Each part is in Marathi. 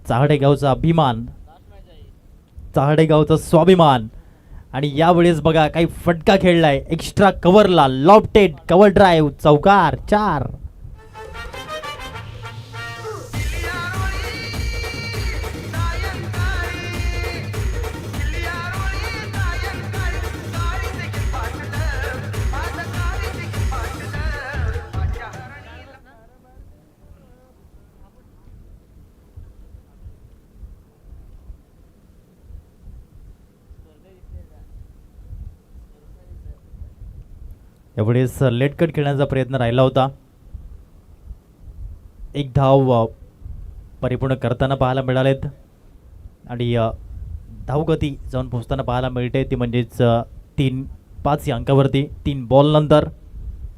चाहडे गावचा अभिमान, चाहडे गावचा स्वाभिमान. आणि यावेळेस बघा काही फटका खेळलाय एक्स्ट्रा कव्हरला, लॉफ्टेड कव्हर ड्राईव्ह, चौकार 4. यावेळेस लेट कट खेळण्याचा प्रयत्न राहिला होता. एक धाव परिपूर्ण करताना पाहायला मिळालेत आणि धावगती जाऊन पोहोचताना पाहायला मिळते ती म्हणजेच 3-5 या अंकावरती. 3 बॉल नंतर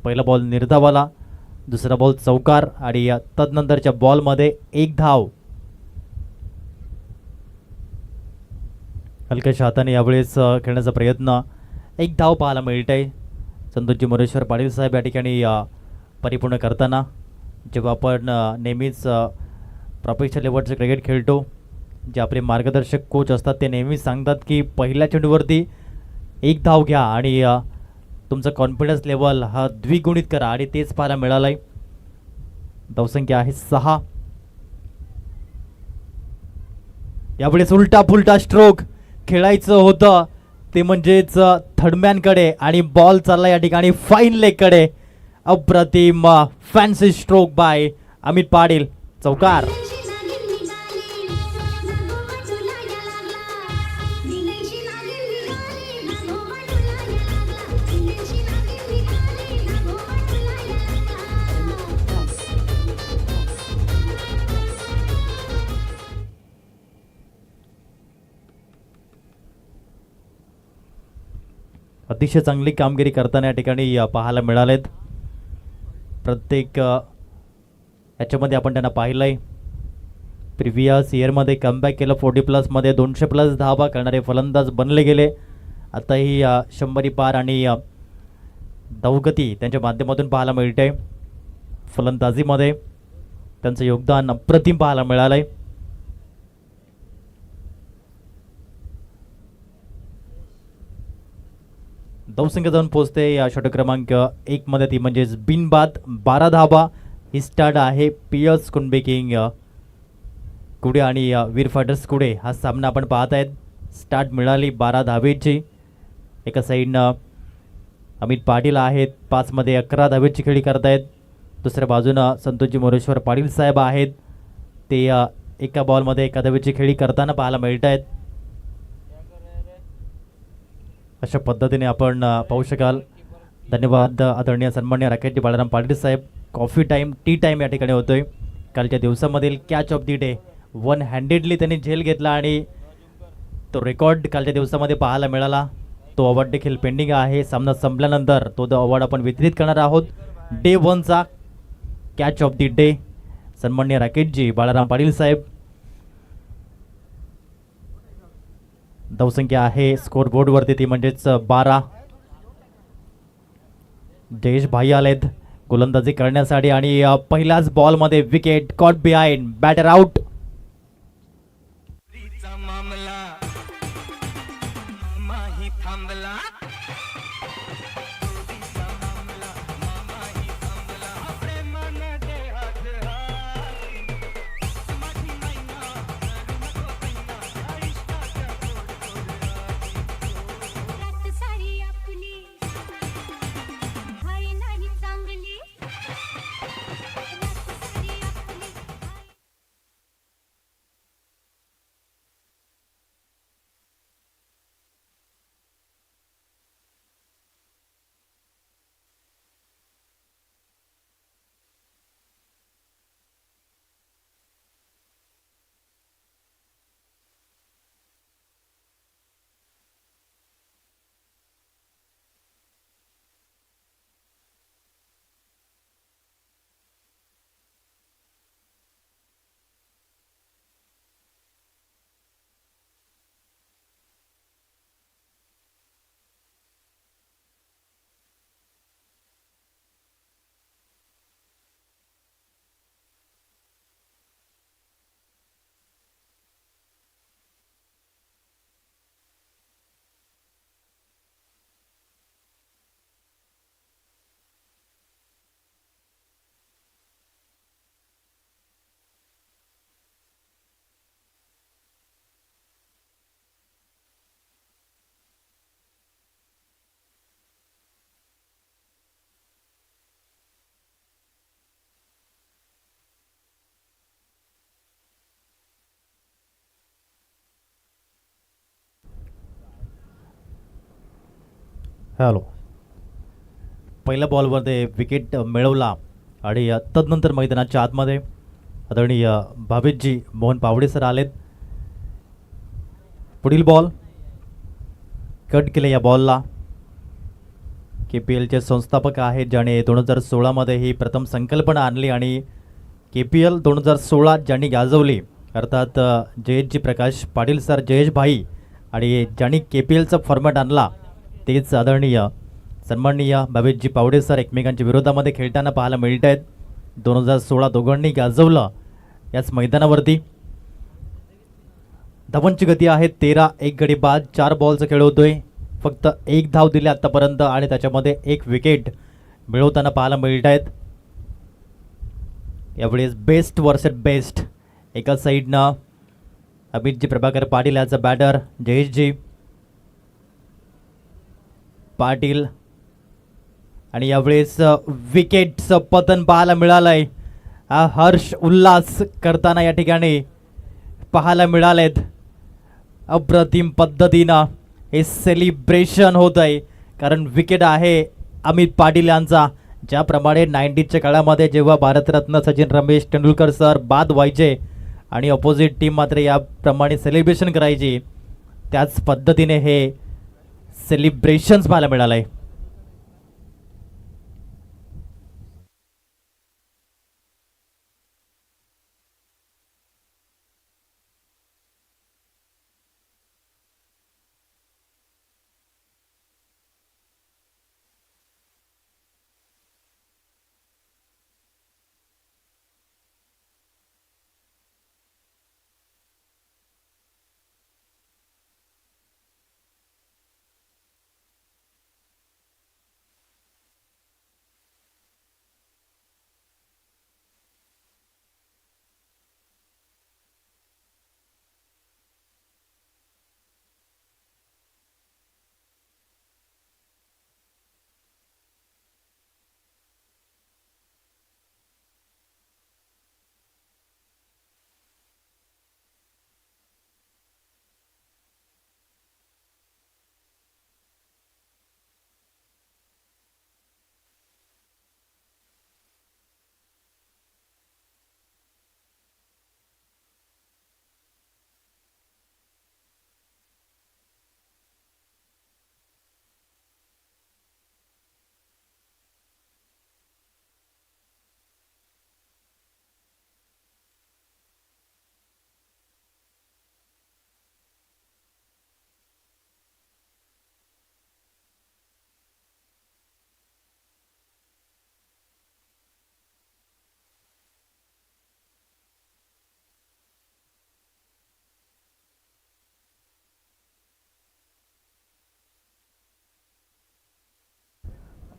पहिला बॉल निर्धावाला, दुसरा बॉल चौकार आणि तदनंतरच्या बॉलमध्ये 1 धाव. हलक्याच्या हाताने यावेळेस खेळण्याचा प्रयत्न, 1 धाव पाहायला मिळते. संतोषजी मोरेश्वर पाटील साहेब या ठिकाणी परिपूर्ण करताना, जेव्हा आपण नेहमीच प्रोफेशनल लेवलचं क्रिकेट खेळतो, जे आपले मार्गदर्शक कोच असतात ते नेहमीच सांगतात की पहिल्या चेंडूवरती 1 धाव घ्या आणि तुमचा कॉन्फिडन्स लेवल हा द्विगुणित करा आणि तेच पाहायला मिळालं आहे. धावसंख्या आहे 6. यावेळेस उलटा फुलटा स्ट्रोक खेळायचं होतं ते म्हणजेच थर्डमॅनकडे आणि बॉल चालला या ठिकाणी फाईन लेगकडे. अप्रतिम fancy stroke bye Amit Patil, चौकार. अतिशय चांगली कामगिरी करताना या ठिकाणी पाहायला मिळालेत. प्रत्येक याच्यामध्ये आपण त्यांना पाहिलंय. प्रिव्हियस इयरमध्ये कमबॅक केलं, 40+ 200+ धावा करणारे फलंदाज बनले गेले. आताही 100 पार आणि धावगती त्यांच्या माध्यमातून पाहायला मिळते. फलंदाजीमध्ये त्यांचं योगदान अप्रतिम पाहायला मिळालंय. धावसंख्या जाऊन पोहोचते या षटक क्रमांक 1 मध्ये, ती म्हणजेच बिनबाद 12 धावा. ही स्टार्ट आहे पियर्स कुणबे किंग कुडे आणि वीर फायटर्स कुडे. हा सामना आपण पाहत आहेत. स्टार्ट मिळाली 12 धावेची. एका साईडनं अमित पाटील आहेत, 5 मध्ये 11 धावेची खेळी करतायत. दुसऱ्या बाजूनं संतोषजी मोरेश्वर पाटील साहेब आहेत, ते एका बॉलमध्ये 1 धावेची खेळी करताना पाहायला मिळत आहेत. अशा पद्धतीने आपण पाहू शकाल. धन्यवाद आदरणीय सन्माननीय राकेशजी बाळाराम पाटील साहेब. कॉफी टाईम, टी टाईम या ठिकाणी होतोय. कालच्या दिवसामधील catch of the day 1 handedly त्यांनी झेल घेतला आणि तो रेकॉर्ड कालच्या दिवसामध्ये पाहायला मिळाला. तो अवॉर्ड देखील पेंडिंग आहे. सामना संपल्यानंतर तो अवॉर्ड आपण वितरित करणार आहोत. डे 1चा कॅच ऑफ दी डे सन्माननीय राकेशजी बाळाराम पाटील साहेब. धावसंख्या आहे स्कोर बोर्डवरती, ती म्हणजेच 12. जयेश भाई आलेत गोलंदाजी करण्यासाठी आणि पहिल्याच बॉलमध्ये wicket. Caught behind, batter out. Hello. पहिल्या बॉलवर ते विकेट मिळवला आणि तदनंतर मैदानाच्या आतमध्ये आदरणीय भावेशजी मोहन पावडे सर आलेत. पुढील बॉल कट केले. या बॉलला KPLचे संस्थापक आहेत ज्याने 2016 ही प्रथम संकल्पना आणली आणि KPL 2016 ज्यांनी गाजवली अर्थात जयेशजी प्रकाश पाटील सर, जयेश भाई, आणि ज्यांनी KPLचा फॉर्मॅट आणला तेच आदरणीय सन्माननीय भावेशजी पावडे सर एकमेकांच्या विरोधामध्ये खेळताना पाहायला मिळत आहेत. 2016 दोघांनी गाजवलं याच मैदानावरती. धावांची गती आहे 13, 1 गडी बाद, 4 बॉलचा खेळ होतोय. फक्त 1 धाव दिले आतापर्यंत आणि त्याच्यामध्ये 1 विकेट मिळवताना पाहायला मिळत आहेत. यावेळेस बेस्ट वर्सेस बेस्ट. एका साईडनं अमितजी Prabhakar Patil as a batter, जयेशजी पाटील, आणि यावेळेस विकेटचं पतन पाहायला मिळालंय. हर्ष उल्हास करताना या ठिकाणी पाहायला मिळालेत. अप्रतिम पद्धतीनं हे सेलिब्रेशन होत आहे कारण विकेट आहे अमित पाटील यांचा. ज्याप्रमाणे 90च्या काळामध्ये जेव्हा भारतरत्न सचिन रमेश तेंडुलकर सर बाद व्हायचे आणि ऑपोजिट टीम मात्र याप्रमाणे सेलिब्रेशन करायची, त्याच पद्धतीने हे सेलिब्रेशन्स पाहायला मिळालं आहे.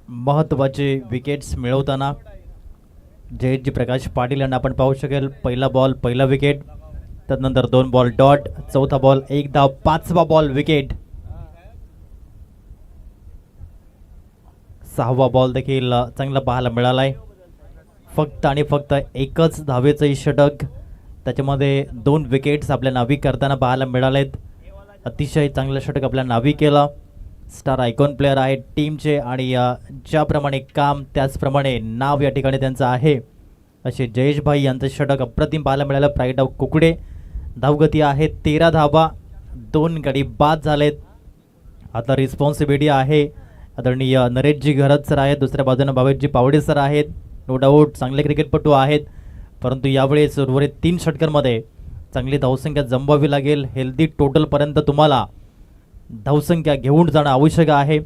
महत्त्वाचे विकेट्स मिळवताना जयेशजी प्रकाश पाटील यांना आपण पाहू शकेल. पहिला बॉल पहिला विकेट, त्यानंतर 2 बॉल डॉट, चौथा बॉल 1 धाव, 5वा बॉल विकेट, 6वा बॉल देखील चांगला पाहायला मिळालाय. फक्त आणि फक्त एकच धावेचं षटक, त्याच्यामध्ये 2 विकेट्स आपल्या नावी करताना पाहायला मिळालेत. अतिशय चांगलं षटक आपल्या नावी केलं. स्टार आयकॉन प्लेअर आहेत टीमचे आणि ज्याप्रमाणे काम त्याचप्रमाणे नाव या ठिकाणी त्यांचं आहे असे जयेश भाई यांचं षटक अप्रतिम पाहायला मिळालं. Pride of Kukde. धावगती आहे 13 धावा, 2 गडी बाद झालेत. आता रिस्पॉन्सिबिलिटी आहे आदरणीय नरेशजी घरत सर आहेत, दुसऱ्या बाजूने भावेशजी पावडे सर आहेत. नो डाऊट चांगले क्रिकेटपटू आहेत, परंतु यावेळेस उर्वरित 3 षटकांमध्ये चांगली धावसंख्या जमवावी लागेल. हेल्दी टोटलपर्यंत तुम्हाला धावसंख्या घेऊन जाणं आवश्यक आहे.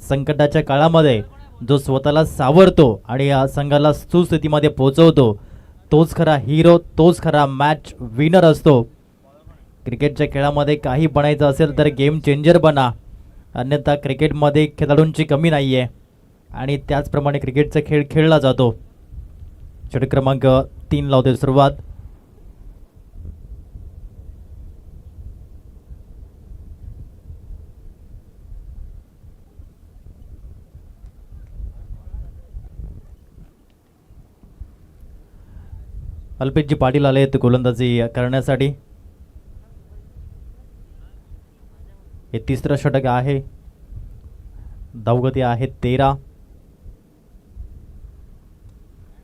संकटाच्या काळामध्ये जो स्वतःला सावरतो आणि या संघाला सुस्थितीमध्ये पोहोचवतो तोच खरा हिरो, तोच खरा मॅच विनर असतो. क्रिकेटच्या खेळामध्ये काही बनायचं असेल तर गेम चेंजर बना, अन्यथा क्रिकेटमध्ये खेळाडूंची कमी नाही आहे आणि त्याचप्रमाणे क्रिकेटचा खेळ खेळला जातो. षटक क्रमांक 3 लावते सुरुवात. अल्पेशजी पाटील आले आहेत गोलंदाजी करण्यासाठी. हे 3रं षटक आहे. धावगती आहे 13.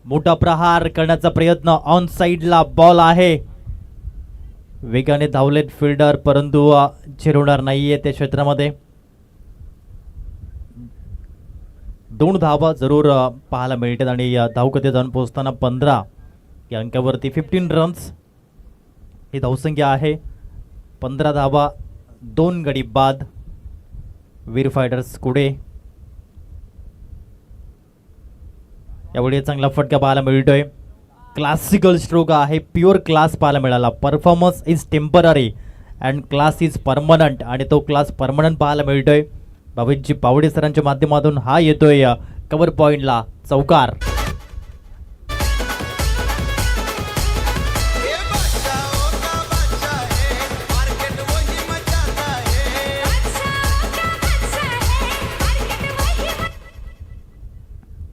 मोठा प्रहार करण्याचा प्रयत्न, ऑन साइडला बॉल आहे. वेगाने धावलेत फिल्डर, परंतु झिरवणार नाहीये त्या क्षेत्रामध्ये. 2 धावा जरूर पाहायला मिळतात आणि धावगती जाऊन पोहोचताना 15 या अंकावरती 15 रन्स ही धावसंख्या आहे. 15 धावा, 2 गडी बाद. वीर फायटर्स कुडे यावेळी चांगला फटका पाहायला मिळतोय. क्लासिकल स्ट्रोक आहे, प्युअर क्लास पाहायला मिळाला. Performance is temporary and class is permanent, आणि तो क्लास परमनंट पाहायला मिळतोय. भावेशजी पावडे सरांच्या माध्यमातून हा येतोय कव्हर पॉइंटला चौकार.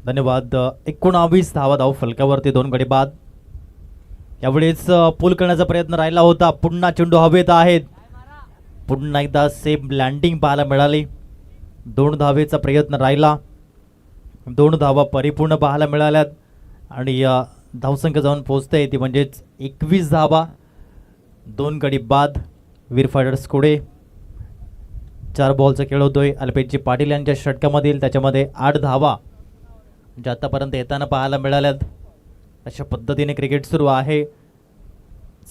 धन्यवाद. 19 धावा धाव फलकावरती, 2 गडी बाद. यावेळेस पूल करण्याचा प्रयत्न राहिला होता. पुन्हा चेंडू हवेत आहेत. पुन्हा एकदा सेम लँडिंग पाहायला मिळाली. 2 धावेचा प्रयत्न राहिला. 2 धावा परिपूर्ण पाहायला मिळाल्यात आणि धावसंख्या जाऊन पोहोचते ती म्हणजेच 21 धावा, 2 गडी बाद. वीर फायटर्स कुडे 4 बॉलचा खेळ होतोय. अल्पेशजी पाटील यांच्या षटकामधील त्याच्यामध्ये 8 धावा जे आतापर्यंत येताना पाहायला मिळाल्यात. अशा पद्धतीने क्रिकेट सुरू आहे.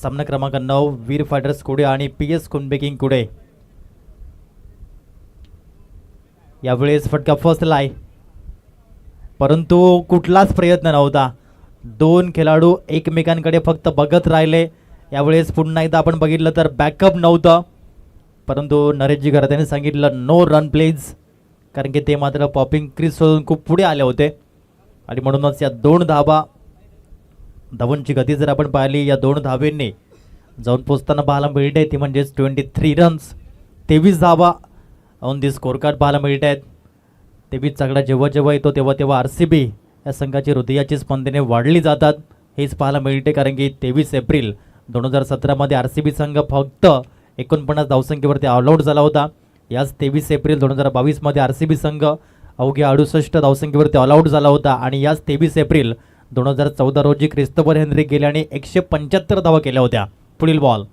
सामना क्रमांक 9 वीर फायटर्स कुडे आणि PS कुनबेकिंग कुडे. यावेळेस फटका फसलाय, परंतु कुठलाच प्रयत्न नव्हता. 2 खेळाडू एकमेकांकडे फक्त बघत राहिले. यावेळेस पुन्हा एकदा आपण बघितलं तर बॅकअप नव्हतं, परंतु नरेशजी घरात्याने सांगितलं नो रन प्लीज, कारण की ते मात्र पॉपिंग क्रीज सोडून खूप पुढे आले होते आणि म्हणूनच या 2 धावा, धावांची गती जर आपण पाहिली या 2 धावेंनी जाऊन पोचताना पाहायला मिळते ती म्हणजेच 23 रन्स. 23 धावा ऑन दी स्कोर कार्ड पाहायला मिळत आहेत. 23 चांगला जेव्हा जेव्हा येतो तेव्हा तेव्हा RCB या संघाची हृदयाची स्पंदने वाढली जातात हेच पाहायला मिळते, कारण की 23 एप्रिल 2017 RCB संघ फक्त 49 धावसंख्येवरती ऑल आऊट झाला होता. याच 23 एप्रिल 2022 RCB संघ अवघ्या 68 धावसंख्येवरती ऑल आऊट झाला होता आणि याच 23 एप्रिल 2014 रोजी क्रिस्तोफर हेनरी गेल्याने 175 धावा केल्या होत्या. पुढील बॉल,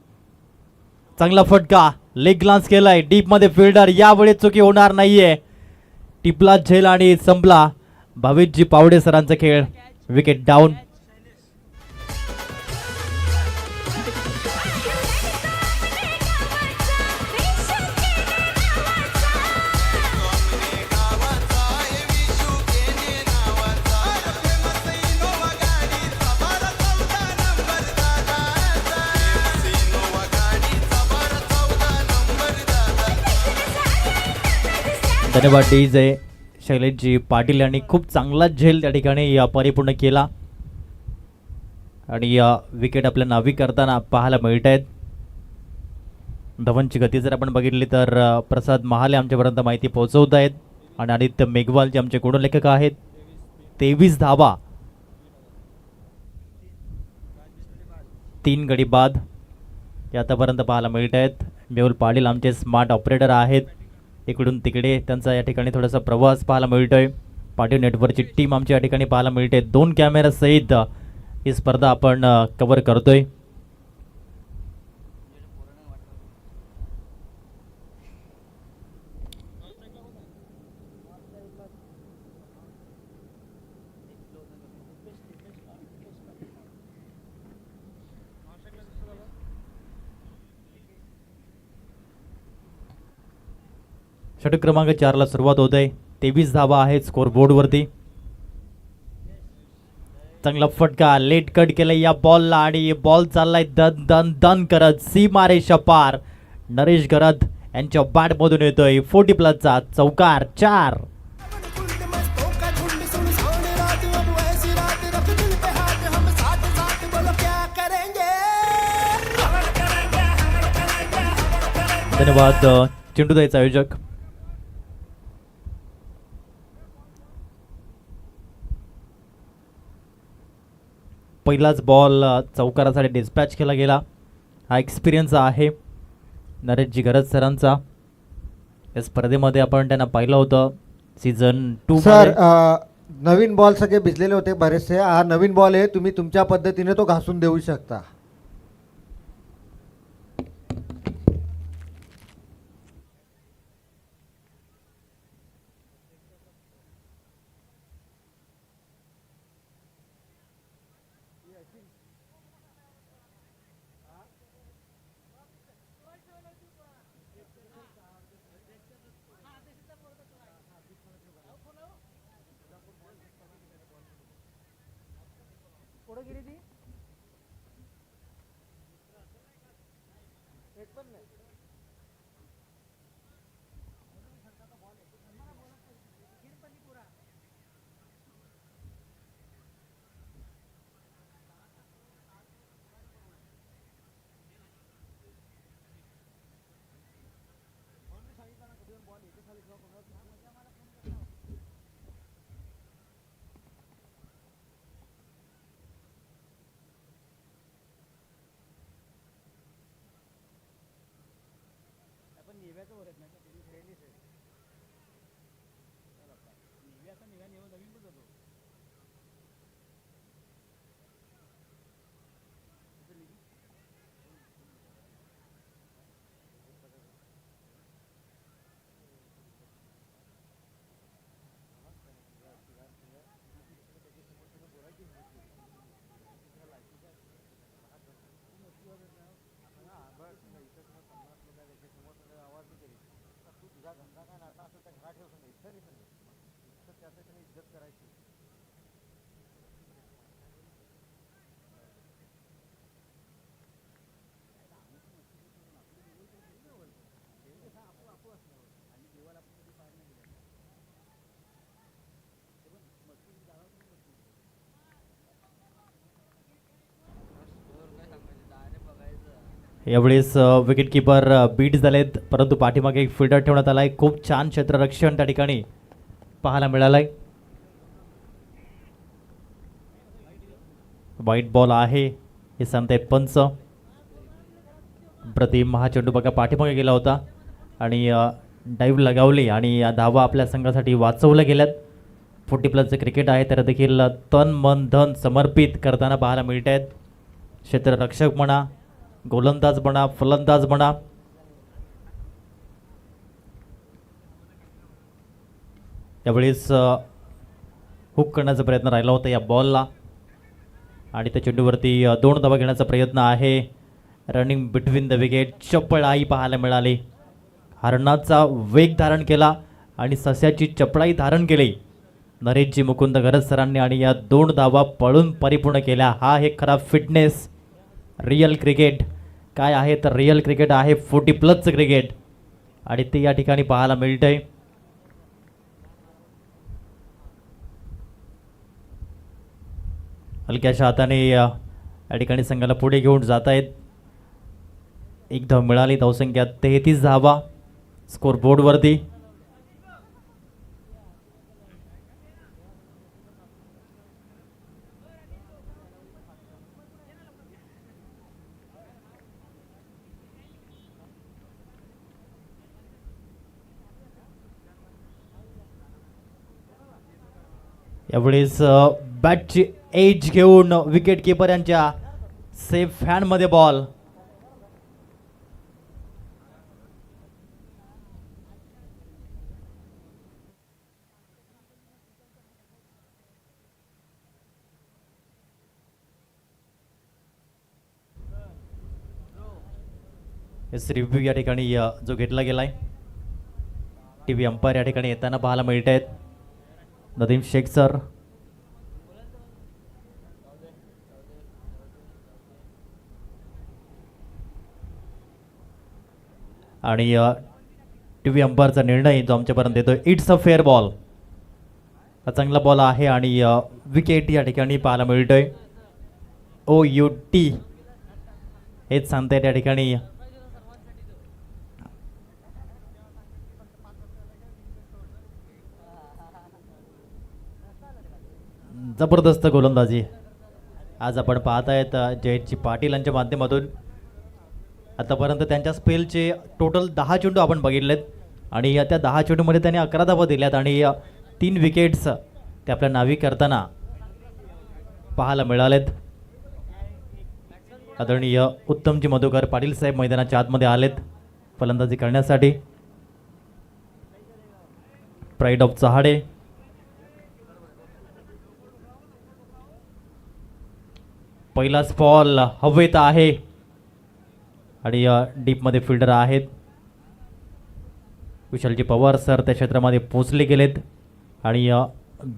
चांगला फटका, लेग ग्लान्स केलाय डीप मध्ये फिल्डर. यावेळी चुकी होणार नाहीये. टिपला झेल आणि संपला भावेशजी पावडे सरांचा खेळ. Wicket down. धन्यवाद DJ शैलेशजी पाटील यांनी खूप चांगला झेल त्या ठिकाणी परिपूर्ण केला आणि विकेट आपल्या नावी करताना पाहायला मिळत आहेत. धवनची गती जर आपण बघितली तर प्रसाद महाले आमच्यापर्यंत माहिती पोहोचवत आहेत आणि आदित्य मेघवाल जे आमचे गुणलेखक आहेत. 23 धावा, 3 गडी बाद हे आतापर्यंत पाहायला मिळत आहेत. मेहुल पाटील आमचे स्मार्ट ऑपरेटर आहेत. इकडून तिकडे त्यांचा या ठिकाणी थोडासा प्रवास पाहायला मिळतोय. पाटील नेटवर्कची टीम आमची या ठिकाणी पाहायला मिळते. 2 कॅमेरा सहित ही स्पर्धा आपण कव्हर करतोय. षटक क्रमांक 4 ला सुरुवात होत आहे. 23 धावा आहेत स्कोर बोर्ड वरती. चांगला फटका, लेट कट केलाय या बॉलला आणि बॉल चाललाय दन दन दन करत सीमारेषा पार. नरेश गरद यांच्या बॅट मधून येतोय 40+ चा चौकार. 4. धन्यवाद चेंडू द्यायचा आयोजक. पहिलाच बॉल चौकारासाठी डिस्पॅच केला गेला. हा एक्सपिरियन्स आहे नरेशजी गरज सरांचा. या स्पर्धेमध्ये आपण त्यांना पाहिलं होतं सीझन 2 सर नवीन बॉल सगळे भिजलेले होते बरेचसे. हा नवीन बॉल आहे, तुम्ही तुमच्या पद्धतीने तो घासून देऊ शकता. यावेळेस विकेट किपर बीट झालेत, परंतु पाठीमागे एक फिल्डर ठेवण्यात आलाय. खूप छान क्षेत्ररक्षण त्या ठिकाणी पाहायला मिळालंय. वाईट बॉल आहे हे सांगतायत पंच. प्रतिम हा चेंडू बघा पाठीमागे गेला होता आणि डाईव्ह लगावली आणि या धावा आपल्या संघासाठी वाचवल्या गेल्यात. 40+ क्रिकेट आहे, तर देखील तन मन धन समर्पित करताना पाहायला मिळत आहेत. क्षेत्ररक्षक म्हणा, गोलंदाज म्हणा, फलंदाज म्हणा. त्यावेळेस हुक करण्याचा प्रयत्न राहिला होता या बॉलला आणि त्या चेंडूवरती 2 धावा घेण्याचा प्रयत्न आहे. रनिंग बिटवीन द विकेट चपळाई पाहायला मिळाली. हरणाचा वेग धारण केला आणि सस्याची चपळाई धारण केली नरेशजी मुकुंद गरज सरांनी आणि या 2 धावा पळून परिपूर्ण केल्या. हा हे खरा फिटनेस, रिअल क्रिकेट काय आहे तर रिअल क्रिकेट आहे 40+ क्रिकेट आणि ते या ठिकाणी पाहायला मिळतंय. हलक्याशा हाताने या ठिकाणी संघाला पुढे घेऊन जात आहेत. एक धाव मिळाली, धावसंख्या 33 धावा स्कोर बोर्डवरती. यावेळेस बॅटची एज घेऊन विकेट किपर यांच्या सेफ हँडमध्ये बॉल. रिव्ह्यू या ठिकाणी जो घेतला गेलाय, टीव्ही अंपायर या ठिकाणी येताना पाहायला मिळत आहेत. नदीम शेख सर आणि टीव्ही अंपायरचा निर्णय जो आमच्यापर्यंत येतोय, इट्स अ फेअर बॉल. हा चांगला बॉल आहे आणि विकेट या ठिकाणी पाहायला मिळतोय. OUT हेच सांगतायत या ठिकाणी. जबरदस्त गोलंदाजी आज आपण पाहत आहेत जयजी पाटील यांच्या माध्यमातून. आतापर्यंत त्यांच्या स्पेलचे टोटल 10 चेंडू आपण बघितलेत आणि त्या 10 चेंडूमध्ये त्यांनी 11 धावा दिल्यात आणि 3 विकेट्स ते आपल्या नावी करताना पाहायला मिळालेत. आदरणीय उत्तमजी मधुकर पाटील साहेब मैदानाच्या आतमध्ये आलेत फलंदाजी करण्यासाठी. प्राईड ऑफ चहाडे, पहिलाच बॉल हवेत आहे आणि डीपमध्ये फिल्डर आहेत. विशालजी पवार सर त्या क्षेत्रामध्ये पोचले गेलेत आणि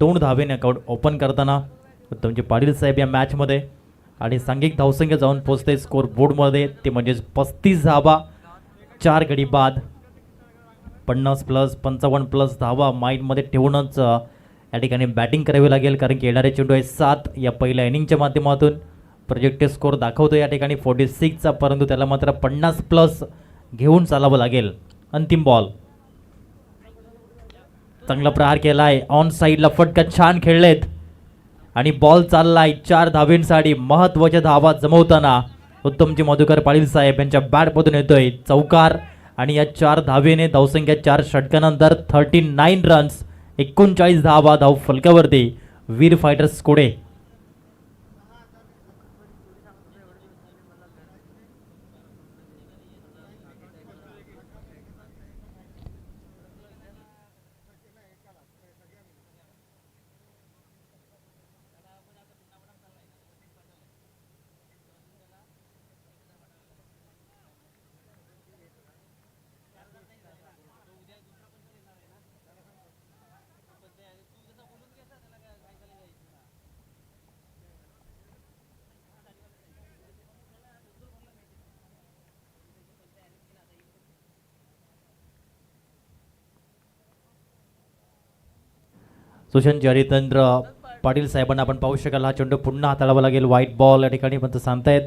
2 धावेने अकाउंट ओपन करताना उत्तमजी पाटील साहेब या मॅचमध्ये आणि सांघिक धावसंख्या जाऊन पोचते स्कोर बोर्डमध्ये ते म्हणजेच 35 धावा 4 गडी बाद. 50+ 55+ धावा माइंडमध्ये ठेवूनच या ठिकाणी बॅटिंग करावी लागेल, कारण की येणारे चेंडू आहे 7 या पहिल्या इनिंगच्या माध्यमातून. प्रोजेक्टेड स्कोर दाखवतो या ठिकाणी 46चा, परंतु त्याला मात्र 50+ घेऊन चालावं लागेल. अंतिम बॉल, चांगला प्रहार केलाय ऑन साईडला, फटका छान खेळलेत आणि बॉल चाललाय 4 धावेंसाठी. महत्त्वाच्या धावा जमवताना उत्तमजी मधुकर पाटील साहेब यांच्या बॅटमधून येतोय चौकार आणि या 4 धावेने धावसंख्या 4 षटकानंतर 39 रन्स 39 धावा धाव फलकावरती वीर फायटर्स कोडे. सुशांत हरिचंद्र पाटील साहेबांना आपण पाहू शकाल हा चेंडू पुन्हा हाताळावा लागेल. व्हाईट बॉल या ठिकाणी पण सांगतायत.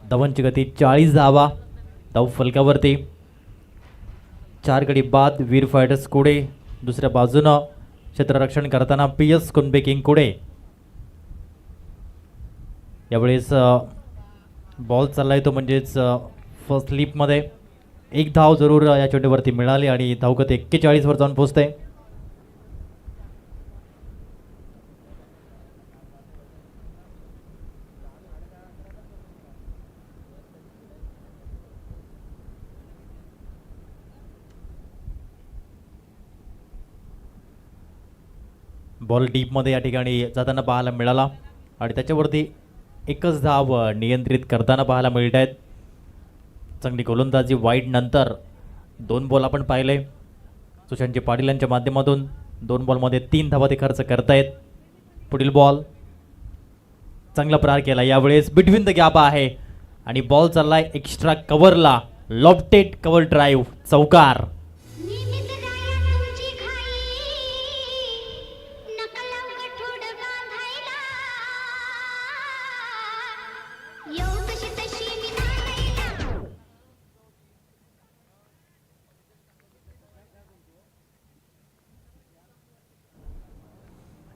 धवनची गती 40 धावा धाव फलकावरती 4 गडी बाद. वीर फायटर्स कुडे दुसऱ्या बाजूनं क्षेत्ररक्षण करताना PS कुंबे किंग कुडे. यावेळेस बॉल चाललाय तो म्हणजेच फर्स्ट स्लिपमध्ये 1 धाव जरूर या चेंडूवरती मिळाली आणि धावगती 41 वर जाऊन पोहोचते. बॉल डीपमध्ये या ठिकाणी जाताना पाहायला मिळाला आणि त्याच्यावरती एकच धाव नियंत्रित करताना पाहायला मिळत आहेत. चांगली गोलंदाजी वाईड नंतर 2 बॉल आपण पाहिले सुशांतजी पाटील यांच्या माध्यमातून. 2 बॉलमध्ये 3 धावा ते खर्च करतायत. पुढील बॉल चांगला प्रहार केला, यावेळेस बिटवीन द गॅप आहे आणि बॉल चाललाय एक्स्ट्रा कव्हरला. लॉफ्टेड कव्हर ड्राईव्ह चौकार.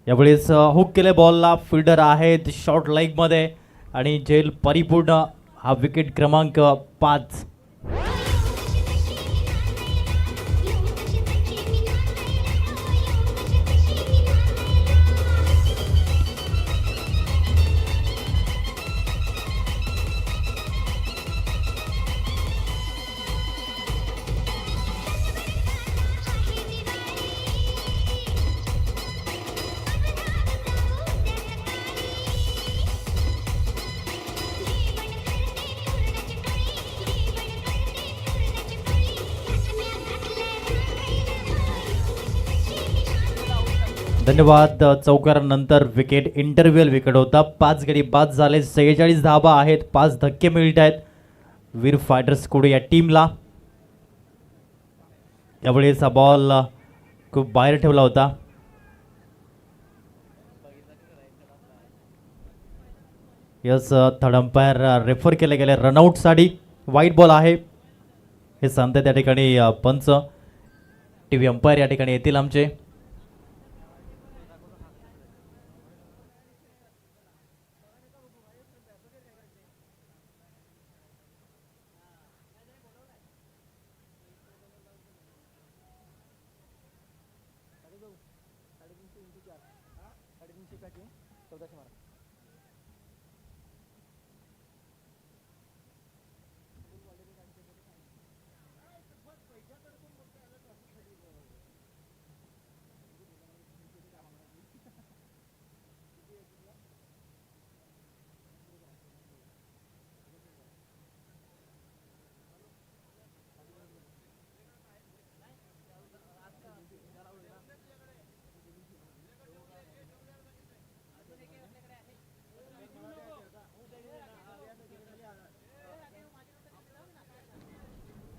यावेळेस हुक केले बॉलला, फिल्डर आहेत शॉर्ट लेगमध्ये आणि झेल परिपूर्ण. हा विकेट क्रमांक 5. धन्यवाद. चौकारानंतर विकेट इंटरव्ह्यूल विकेट होता. 5 गडी बाद झाले. 46 धावा आहेत. 5 धक्के मिळत आहेत वीर फायटर्स कुडे या टीमला. यावेळेस हा बॉल खूप बाहेर ठेवला होता. यस, थर्ड अंपायर रेफर केले गेले रनआउटसाठी. वाईट बॉल आहे हे सांगते त्या ठिकाणी पंच. TV अंपायर या ठिकाणी येतील आमचे.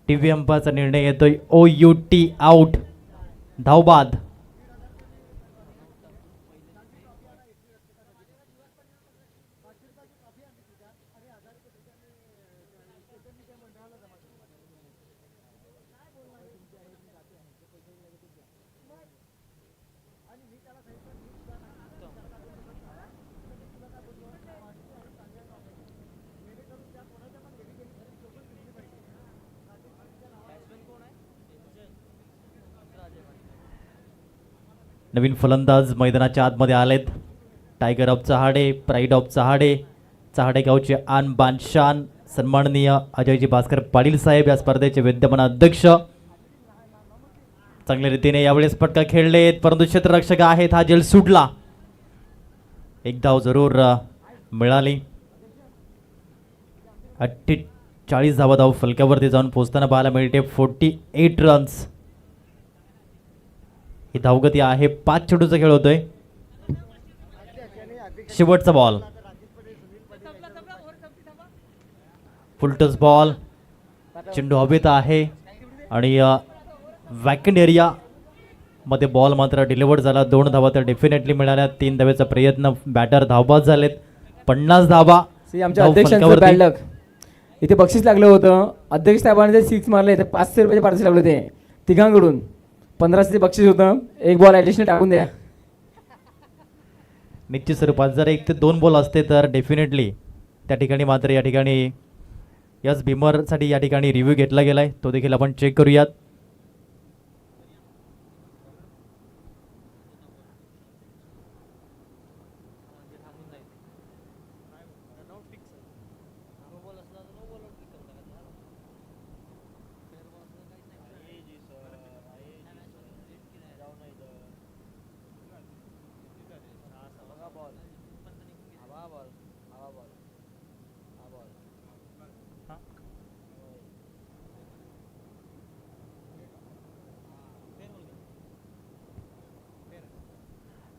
टीव्ही अंपायरचा निर्णय येतोय OUT आउट, धावबाद. नवीन फलंदाज मैदानाच्या आतमध्ये आलेत. Tiger of Chahade, pride of Chahade, Chahade गावचे आन बान शान सन्माननीय अजयजी भास्कर पाटील साहेब या स्पर्धेचे विद्यमान अध्यक्ष. चांगल्या रीतीने यावेळेस फटका खेळलेत, परंतु क्षेत्ररक्षक आहेत, हा जेल सुटला. एक धाव जरूर मिळाली. 48 धाव फलक्यावरती जाऊन पोहोचताना पाहायला मिळते. 48 रन्स ही धावगती आहे. 5 चेंडूचा खेळ होतोय. शेवटचा बॉल, फुलटस बॉल, चेंडू हवेत आहे आणि वॅकंट एरिया मध्ये बॉल मात्र डिलिव्हर्ड झाला. 2 धावा तर डेफिनेटली मिळाल्या. 3 धावेचा प्रयत्न, बॅटर धावबाद झालेत. 50 धावा. आमच्या अध्यक्षांचं बॅड लक. इथे बक्षीस लागलं होतं. अध्यक्ष साहेबांनी जे 6 मारले तर 500 रुपयाचे पार्सल लागले होते तिघांकडून. 1500 बक्षीस होतं. एक बॉल ॲडिशनल टाकून द्या. निश्चित स्वरूपात जर 1 ते 2 बॉल असते तर डेफिनेटली त्या ठिकाणी मात्र या ठिकाणी यस भीमरसाठी या ठिकाणी रिव्ह्यू घेतला गेलाय, तो देखील आपण चेक करूयात.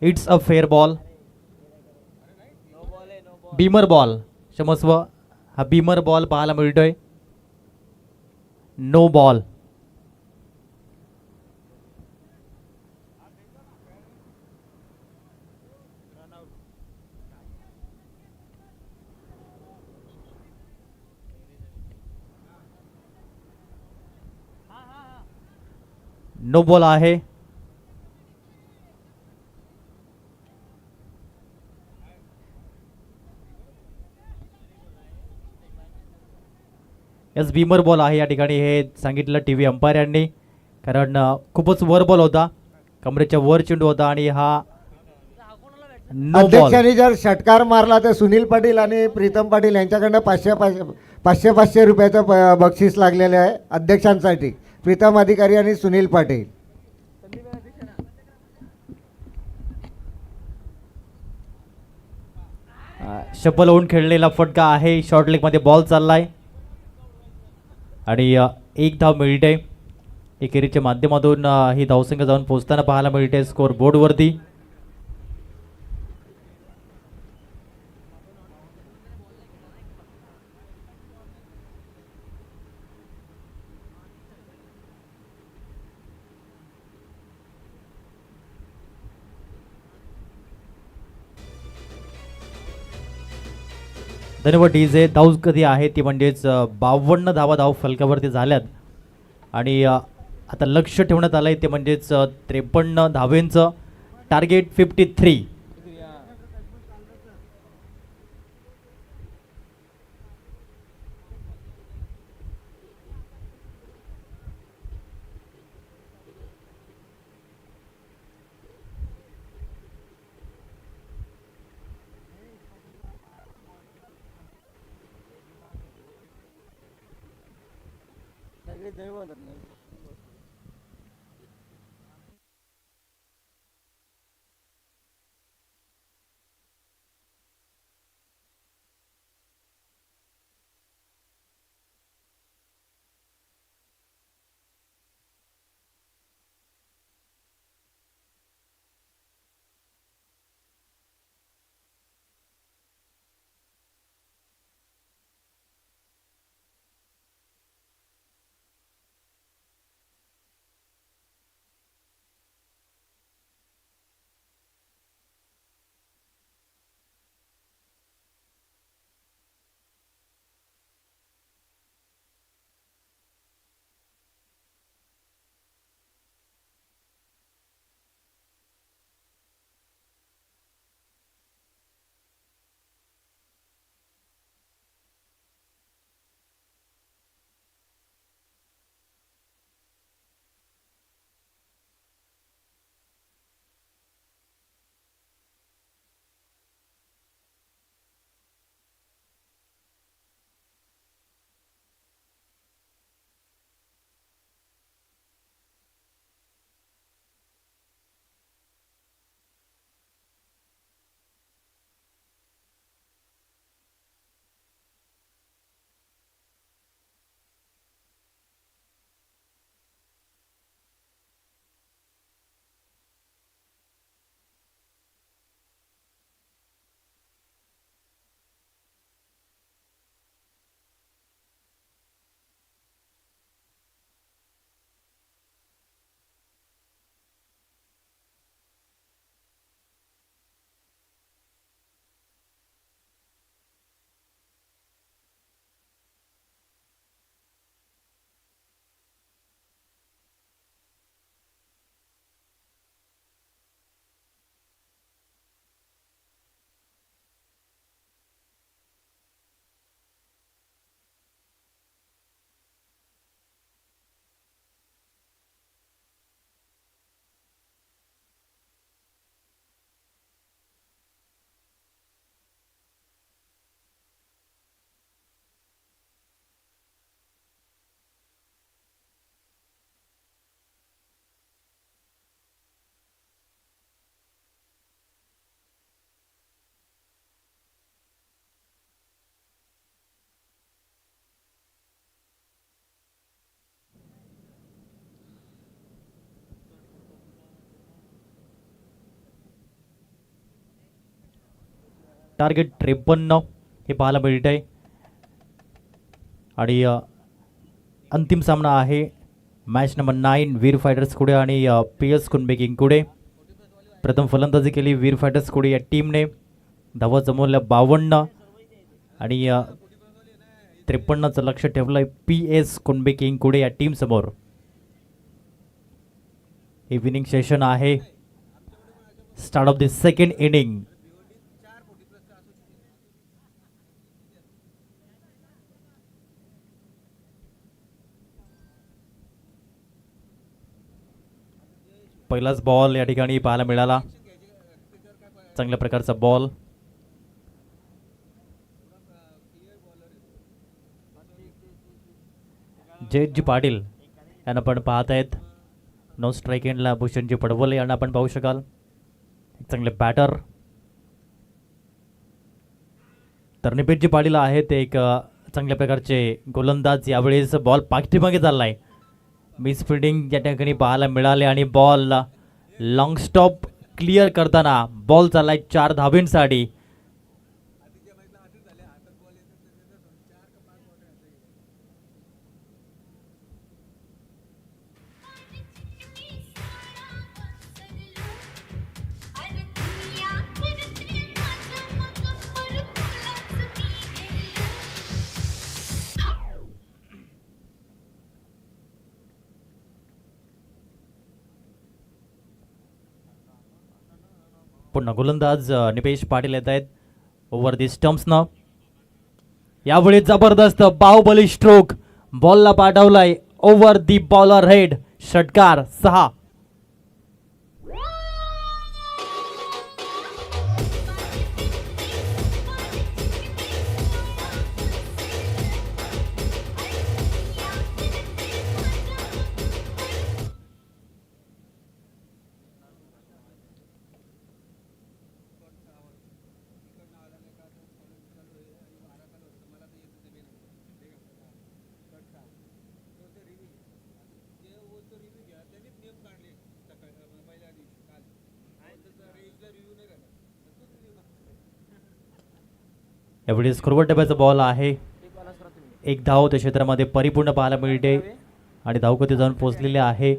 It's a fair ball. Beamer ball, क्षमस्व, हा बीमर बॉल पाहायला मिळतोय. No ball. नो बॉल आहे. यस बीमर बॉल आहे या ठिकाणी हे सांगितलं टीव्ही अंपायर यांनी, कारण खूपच वर बॉल होता, कमरेच्या वर चेंडू होता आणि हा नो बॉल. अध्यक्षांनी जर षटकार मारला तर सुनील पाटील आणि प्रीतम पाटील यांच्याकडनं 500 रुपयाचं बक्षीस लागलेलं आहे अध्यक्षांसाठी. प्रीतम अधिकारी आणि सुनील पाटील. शफल होऊन खेळलेला फटका आहे. शॉर्ट लेग मध्ये बॉल चाललाय आणि 1 धाव मिळते. एकेरीच्या माध्यमातून ही धावसंख्या जाऊन पोहोचताना पाहायला मिळते स्कोर बोर्डवरती. धन्यवाद डीजे. धाव कधी आहे ती म्हणजेच 52 धावा धाव फलकावरती झाल्यात आणि आता लक्ष ठेवण्यात आलंय ते म्हणजेच 53 धावेंचं टार्गेट. 53. टार्गेट 53 हे पाहायला मिळत आहे. आणि अंतिम सामना आहे मॅच नंबर 9 वीर फायटर्स कुडे आणि PS कुणबे किंग कुडे. प्रथम फलंदाजी केली वीर फायटर्स कुडे या टीमने. धावा जमवल्या 52 आणि 53चं लक्ष ठेवलंय PS कुणबे किंग कुडे या टीम समोर. हे विनिंग सेशन आहे. Start of the second inning. पहिलाच बॉल या ठिकाणी पाहायला मिळाला. चांगल्या प्रकारचा बॉल. जयजी पाटील यांना पण पाहत आहेत. नो स्ट्राईक एंडला भूषणजी पडवले यांना आपण पाहू शकाल. एक चांगले बॅटर. तर निपेशजी पाटील आहेत एक चांगल्या प्रकारचे गोलंदाज. यावेळेस बॉल पाठीमागे चाललाय. मिस फिल्डिंग या ठिकाणी पाहायला मिळाले आणि बॉल लॉंग स्टॉप क्लिअर करताना बॉल चाललाय 4 धावेंसाठी. पुन्हा गोलंदाज निपेश पाटील येत आहेत ओव्हर दी स्टम्प्सनं. यावेळी जबरदस्त बाहुबली स्ट्रोक. बॉलला पाठवलाय ओव्हर दी बॉलर हेड. षटकार 6. यावेळी स्कोरवर डब्याचा बॉल आहे. एक धाव त्या क्षेत्रामध्ये परिपूर्ण पाहायला मिळते आणि धावगती जाऊन पोहोचलेले आहे.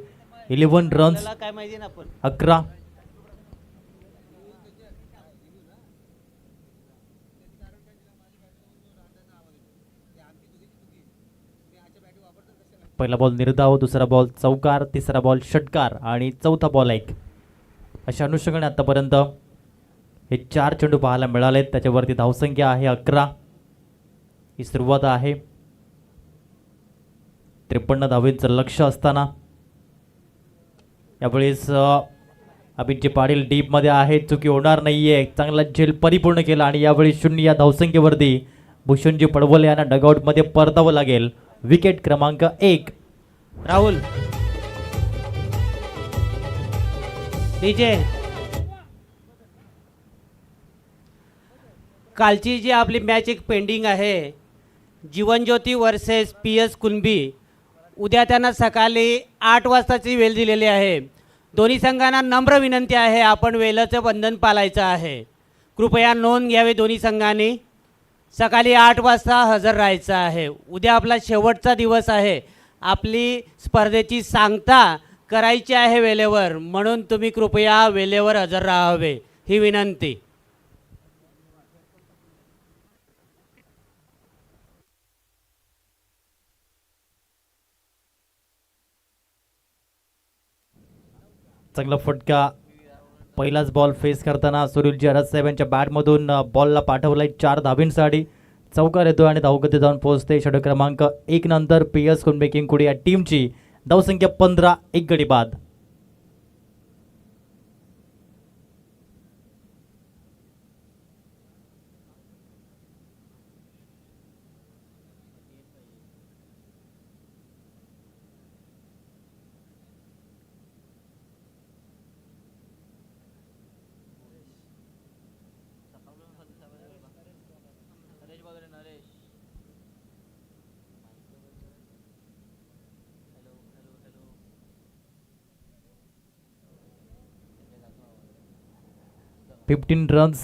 11 रन्स, 11. पहिला बॉल निर्धाव, दुसरा बॉल चौकार, तिसरा बॉल षटकार आणि चौथा बॉल एक. अशा अनुषंगाने आतापर्यंत हे 4 चेंडू पाहायला मिळालेत. त्याच्यावरती धावसंख्या आहे 11. ही सुरुवात आहे. 53 धावेंचं लक्ष असताना यावेळेस अभिजित पाटील डीप मध्ये आहे. चुकी होणार नाहीये. चांगला झेल परिपूर्ण केला आणि यावेळी 0 या धावसंख्येवरती भूषणजी पडवले यांना डगआउट मध्ये परतावं लागेल. विकेट क्रमांक 1. राहुल डीजे, कालची जी आपली मॅच एक पेंडिंग आहे, जीवनज्योती वर्सेस PS कुणबी, उद्या त्यांना सकाळी 8 वाजताची वेळ दिलेली आहे. दोन्ही संघांना नम्र विनंती आहे, आपण वेळेचं बंधन पाळायचं आहे. कृपया नोंद घ्यावी. दोन्ही संघांनी सकाळी 8 वाजता हजर राहायचं आहे. उद्या आपला शेवटचा दिवस आहे. आपली स्पर्धेची सांगता करायची आहे वेळेवर, म्हणून तुम्ही कृपया वेळेवर हजर राहावे ही विनंती. चांगला फटका. पहिलाच बॉल फेस करताना सुनीलजी अरज यांच्या बॅटमधून बॉलला पाठवलाय 4 धावींसाठी. चौकार येतो आणि धावगती जाऊन पोहोचते. षटक क्रमांक 1 नंतर PS कुणबी किंगकुडी या टीमची धावसंख्या 15, 1 गडी बाद. Fifteen runs.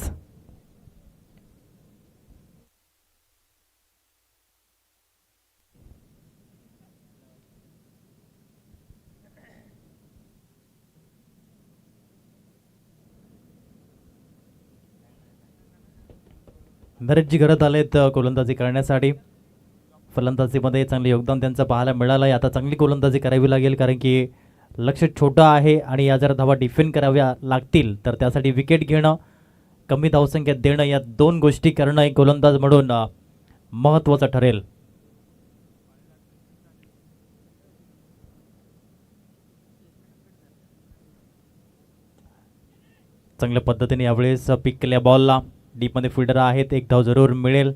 नरेशजी घरात आलेत गोलंदाजी करण्यासाठी. फलंदाजीमध्ये चांगले योगदान त्यांचं पाहायला मिळालं आहे. आता चांगली गोलंदाजी करावी लागेल, कारण की लक्ष छोटं आहे आणि या जर धावा डिफेंड कराव्या लागतील तर त्यासाठी विकेट घेणं, कमी धावसंख्या देणं, या 2 गोष्टी करणं एक गोलंदाज म्हणून महत्त्वाचं ठरेल. चांगल्या पद्धतीने यावेळेस पिक केल्या बॉलला. डीपमध्ये फिल्डर आहेत. 1 धाव जरूर मिळेल.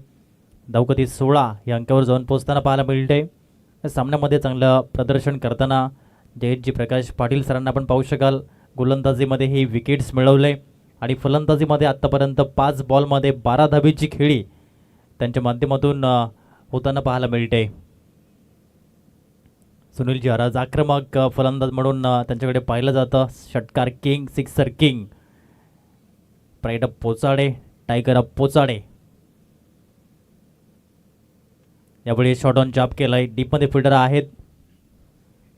धावगती 16 या अंकावर जाऊन पोहोचताना पाहायला मिळते. सामन्यामध्ये चांगलं प्रदर्शन करताना जयेशजी प्रकाश पाटील सरांना पण पाहू शकाल. गोलंदाजीमध्ये ही विकेट्स मिळवले आणि फलंदाजीमध्ये आत्तापर्यंत 5 बॉलमध्ये 12 धावेची खेळी त्यांच्या माध्यमातून होताना पाहायला मिळते. सुनीलजी हराज आक्रमक फलंदाज म्हणून त्यांच्याकडे पाहिलं जातं. षटकार king, sixer king. Pride of Pochade, tiger of Pochade. यावेळी शॉट ऑन जॉब केलाय. डीपमध्ये फिल्डर आहेत.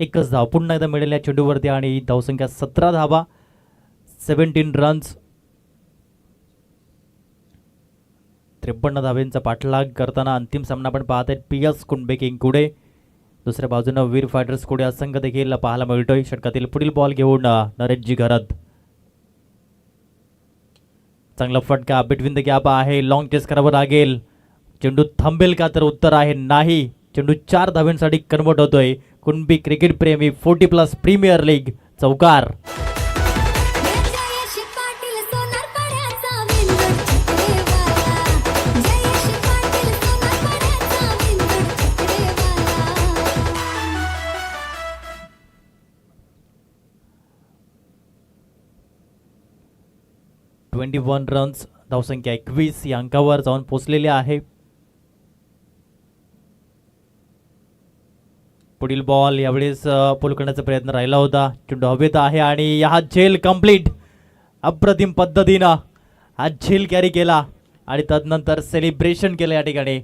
1च धाव पुन्हा एकदा मिळेल या चेंडूवरती आणि धावसंख्या 17 धावा, 17 रन्स. 53 धावेंचा पाठलाग करताना अंतिम सामना आपण पाहत आहेत. PS कुणबी किंगकुडे. दुसऱ्या बाजूनं वीर फायटर्स कुडे हा संघ देखील पाहायला मिळतोय. षटकातील पुढील बॉल घेऊन नरेशजी घरात. चांगला फटका बिटवीन द गॅप आहे. लॉंग चेस करावं लागेल. चेंडू थांबेल का, तर उत्तर आहे नाही. चेंडू 4 धावेंसाठी कन्वर्ट होतोय. कुणबी क्रिकेट प्रेमी 40+ प्रीमियर लीग चौकार. (21 रन्स), धावसंख्या 21 या अंकावर जाऊन पोहोचलेले आहे. पुढील बॉल यावेळेस पुल करण्याचा प्रयत्न राहिला होता. चेंडू हवेत आहे आणि हा झेल कंप्लीट. अप्रतिम पद्धतीनं हा झेल कॅरी केला. आणि तदनंतर सेलिब्रेशन केलं या ठिकाणी.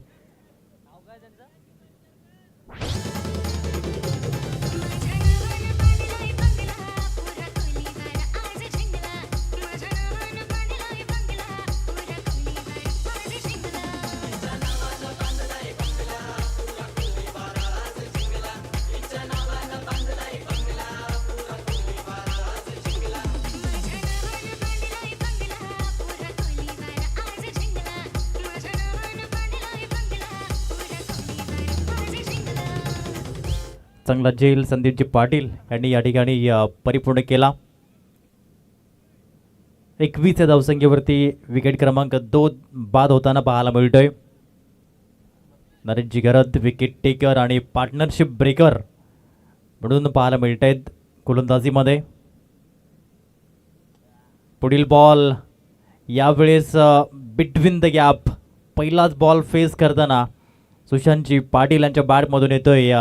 चांगला झेल संदीपजी पाटील यांनी या ठिकाणी परिपूर्ण केला. 21 या धावसंख्येवरती विकेट क्रमांक 2 बाद होताना पाहायला मिळतोय. नरेशजी गरद विकेट टेकर आणि पार्टनरशिप ब्रेकर म्हणून पाहायला मिळत आहेत गोलंदाजीमध्ये. पुढील बॉल यावेळेस बिटवीन द गॅप पहिलाच बॉल फेस करताना सुशांतजी पाटील यांच्या बॅटमधून येतोय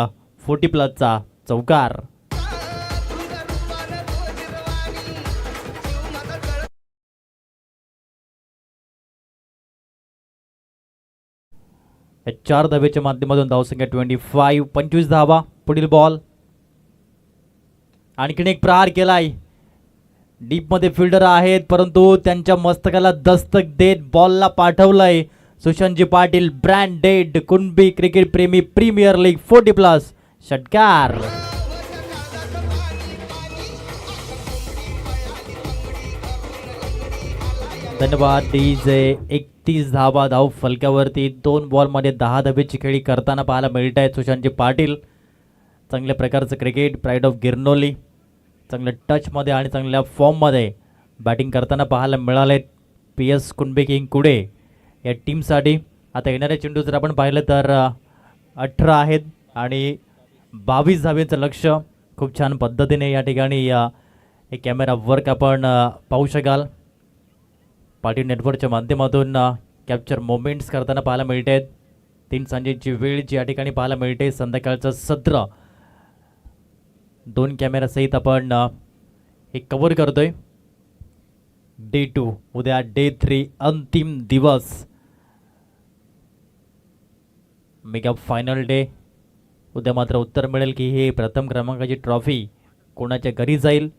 40+ चौकार. या 4 धावेच्या माध्यमातून धावसंख्या 25 धावा. पुढील बॉल आणखीन एक प्रहार केलाय. डीपमध्ये फिल्डर आहेत परंतु त्यांच्या मस्तकाला दस्तक देत बॉलला पाठवलंय सुशांतजी पाटील. ब्रँडेड कुणबी क्रिकेट प्रेमी प्रीमियर लीग 40+ षटकार. धन्यवाद डीजे. 31 धावा धाव फलकावरती 2 बॉलमध्ये 10 धावेची खेळी करताना पाहायला मिळत आहेत सुशांतजी पाटील. चांगल्या प्रकारचं क्रिकेट प्राईड ऑफ गिरनोली चांगल्या टचमध्ये आणि चांगल्या फॉर्ममध्ये बॅटिंग करताना पाहायला मिळाले PS कुणबी किंग कुडे या टीमसाठी. आता येणाऱ्या चेंडू जर आपण पाहिलं तर 18 आहेत आणि 22 धावेचं लक्ष. खूप छान पद्धतीने या ठिकाणी एक कॅमेरा वर्क आपण पाहू शकाल. पाटील नेटवर्कच्या माध्यमातून कॅप्चर मोमेंट्स करताना पाहायला मिळत आहेत. 3 सांजेची वेळ जी या ठिकाणी पाहायला मिळते. संध्याकाळचं सत्र 2 कॅमेरासहित आपण हे कव्हर करतोय. डे 2 उद्या डे 3 अंतिम दिवस मेगा फायनल डे. उद्या मात्र उत्तर मिळेल की हे प्रथम क्रमांकाची ट्रॉफी कोणाच्या घरी जाईल.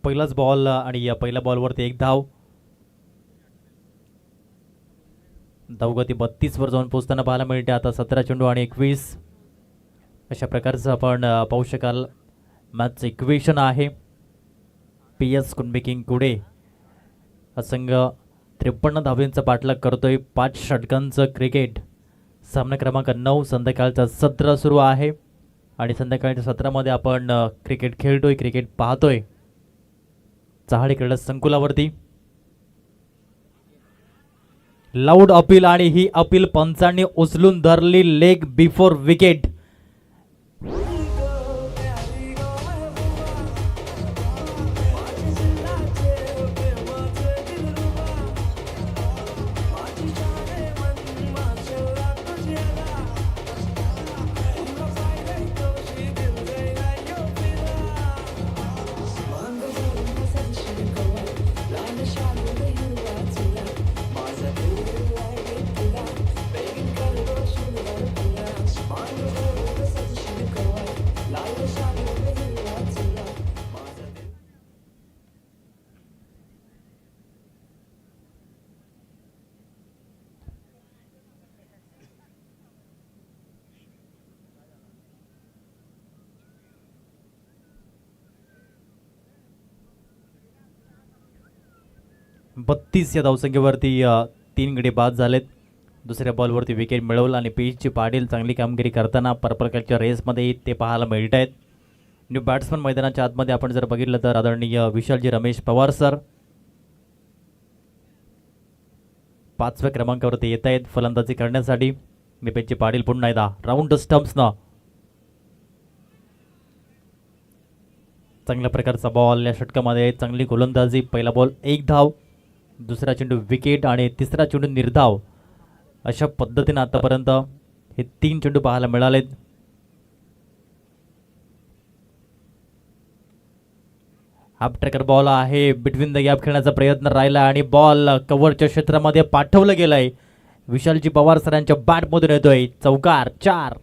पहिलाच बॉल आणि या पहिल्या बॉलवरती 1 धाव. धावगती 32 वर जाऊन पोहोचताना पाहायला मिळते. आता 17 चेंडू आणि 21 अशा प्रकारचं आपण पाहू शकाल मॅचचं इक्वेशन आहे. PS कुणबी किंग कुडे हा संघ 53 धावेंचा पाठलाग करतोय. 5 षटकांचं क्रिकेट. सामना क्रमांक 9 संध्याकाळचा सत्र सुरू आहे आणि संध्याकाळच्या सत्रामध्ये आपण क्रिकेट खेळतोय क्रिकेट पाहतोय चहाडे क्रीडा संकुलावरती. लाऊड अपील आणि ही अपील पंचांनी उचलून धरली. Leg before wicket. बत्तीस या धावसंख्येवरती 3 गडी बाद झालेत. दुसऱ्या बॉलवरती विकेट मिळवलं आणि PS पाटील चांगली कामगिरी करताना पर्पल कलरच्या रेसमध्ये ते पाहायला मिळत आहेत. न्यू बॅट्समन मैदानाच्या आतमध्ये आपण जर बघितलं तर आदरणीय विशालजी रमेश पवार सर 5व्या क्रमांकावरती येत आहेत फलंदाजी करण्यासाठी. PS पाटील पुन्हा एकदा राऊंड स्टम्प्सनं चांगल्या प्रकारचा बॉल या षटकामध्ये. चांगली गोलंदाजी. पहिला बॉल 1 धाव, दुसरा चेंडू विकेट आणि तिसरा चेंडू निर्धाव. अशा पद्धतीने आतापर्यंत हे 3 चेंडू पाहायला मिळालेत. हाफ ट्रॅकर बॉल आहे, बिटवीन द गॅप खेळण्याचा प्रयत्न राहिला आणि बॉल कव्हरच्या क्षेत्रामध्ये पाठवलं गेलंय. विशालजी पवार सरांच्या बॅटमधून येतोय चौकार. 4.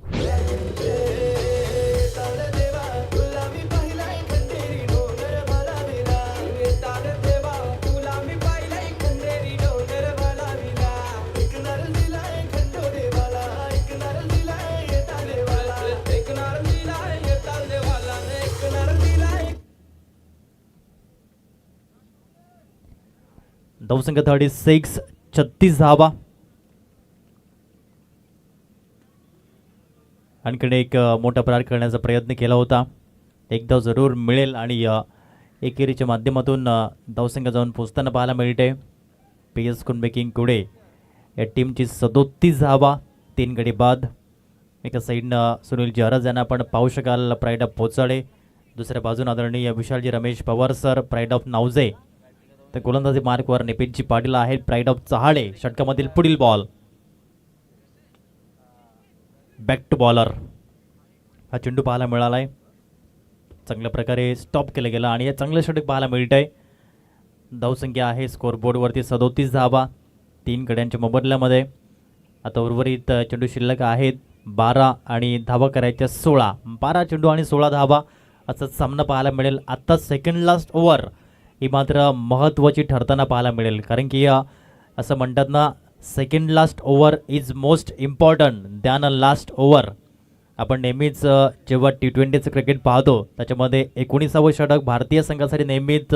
धावसंख्या 36, 36 धावा. आणखीन एक मोठा प्रहार करण्याचा प्रयत्न केला होता. एक धाव जरूर मिळेल आणि एकेरीच्या माध्यमातून धावसंख्या जाऊन पोचताना पाहायला मिळते. PS कुंबेकिंग कुडे या टीमची 37 धावा, 3 गडी बाद. एका साईडनं सुनीलजी अरज यांना आपण पाहू शकाल, प्राईड ऑफ पोचाडे. दुसऱ्या बाजून आदरणीय विशालजी Ramesh Pawar sir, pride of Navje. तर गोलंदाजी मार्कवर निपेशजी पाटील आहेत, प्राईड ऑफ चहाडे. षटकामधील पुढील बॉल बॅक टू बॉलर. हा चेंडू पाहायला मिळालाय, चांगल्या प्रकारे स्टॉप केलं गेलं आणि हे चांगलं षटक पाहायला मिळत आहे. धावसंख्या आहे स्कोअरबोर्डवरती 37 धावा, 3 गड्यांच्या मोबदल्यामध्ये. आता उर्वरित चेंडू शिल्लक आहेत 12 आणि धावा करायच्या 16. 12 चेंडू आणि 16 धावा असा सामना पाहायला मिळेल. आता सेकंड लास्ट ओव्हर ही मात्र महत्त्वाची ठरताना पाहायला मिळेल, कारण की असं म्हणतात ना, second last over is most important than a last over. आपण नेहमीच जेव्हा T20चं क्रिकेट पाहतो त्याच्यामध्ये 19वे षटक भारतीय संघासाठी नेहमीच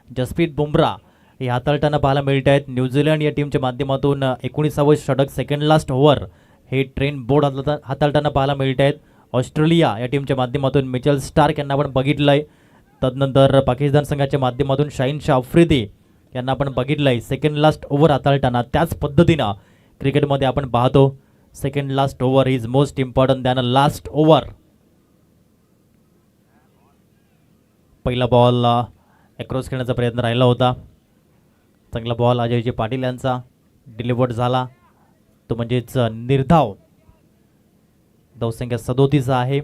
जसप्रीत बुमराह हे हाताळताना पाहायला मिळत आहेत. न्यूझीलंड या टीमच्या माध्यमातून 19वे षटक सेकंड लास्ट ओव्हर हे ट्रेंड बोर्ड हाताळताना पाहायला मिळत आहेत. ऑस्ट्रेलिया या टीमच्या माध्यमातून मिचेल स्टार्क यांना आपण बघितलं आहे. तदनंतर पाकिस्तान संघाच्या माध्यमातून शाहीन शाह आफ्रिदी यांना आपण बघितलं आहे सेकंड लास्ट ओव्हर हाताळताना. त्याच पद्धतीनं क्रिकेटमध्ये आपण पाहतो second last over is most important than a last over. पहिला बॉल अक्रॉस खेळण्याचा प्रयत्न राहिला होता. चांगला बॉल अजयजी पाटील यांचा डिलिव्हर्ड झाला, तो म्हणजेच निर्धाव. धावसंख्या 37 आहे.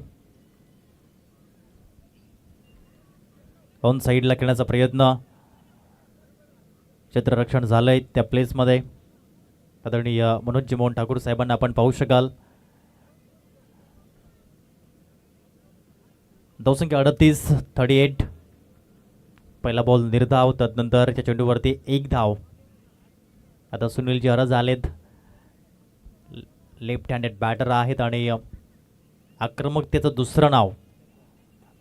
ऑन साईडला खेळण्याचा प्रयत्न, क्षेत्ररक्षण झालंय त्या प्लेसमध्ये. आदरणीय मनोज मोहन ठाकूर साहेबांना आपण पाहू शकाल. धावसंख्या 38, 38. पहिला बॉल निर्धाव, तदनंतर त्या चेंडूवरती 1 धाव. आता सुनीलजी अरज आलेत, लेफ्ट हँडेड बॅटर आहेत आणि आक्रमकतेचं दुसरं नाव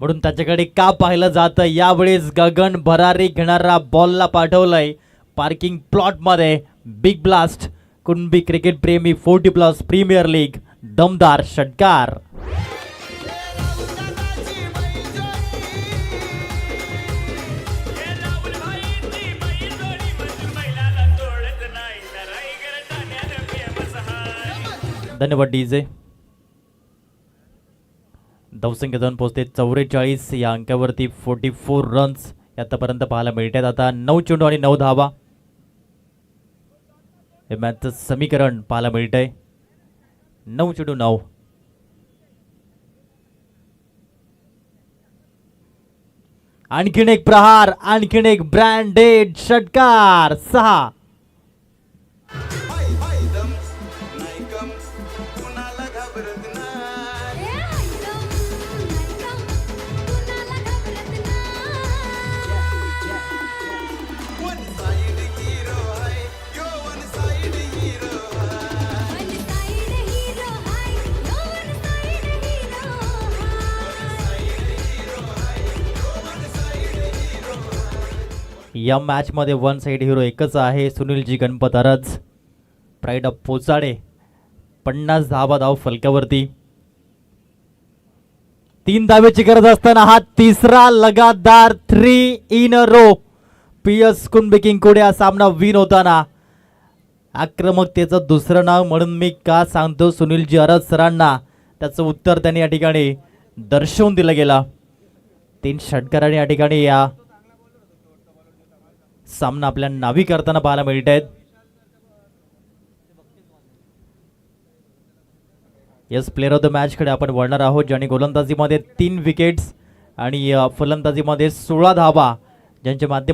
म्हणून त्याच्याकडे का पाहिलं जातं. यावेळेस गगन भरारी घेणारा बॉलला पाठवलंय पार्किंग प्लॉटमध्ये. Big blast. कुणबी क्रिकेट प्रेमी 40+ प्रीमियर लीग. दमदार षटकार. धन्यवाद डीजे. धावसंख्या जाऊन पोहोचते 44. या अंकावरती 44 रन्स आतापर्यंत पाहायला मिळतात. आता 9 चेंडू आणि 9 धावा हे मॅचचं समीकरण पाहायला मिळतंय. 9 चेंडू 9. आणखीन एक प्रहार, आणखीन एक ब्रँडेड षटकार. 6. या मॅच मध्ये वन साइड हिरो एकच आहे, सुनीलजी गणपत अरज. प्राईड ऑफ पोचाडे 50 धावा धाव फलकावरती. 3 धावेची गरज असताना हा तिसरा लगातार 3 इन अ रो. PS कुणबेकिंग कुडे हा सामना विन होताना. आक्रमकतेचं दुसरं नाव म्हणून मी का सांगतो सुनीलजी अरज सरांना, त्याचं उत्तर त्यांनी या ठिकाणी दर्शवून दिलं गेलं. 3 षटकारांनी या ठिकाणी या सामना आपल्या नावी करताना पाहायला मिळत आहेत. यस, प्लेअर ऑफ द मॅचकडे आपण वळणार आहोत, ज्यांनी गोलंदाजीमध्ये 3 विकेट्स आणि फलंदाजीमध्ये 16 धावा ज्यांच्या माध्यमातून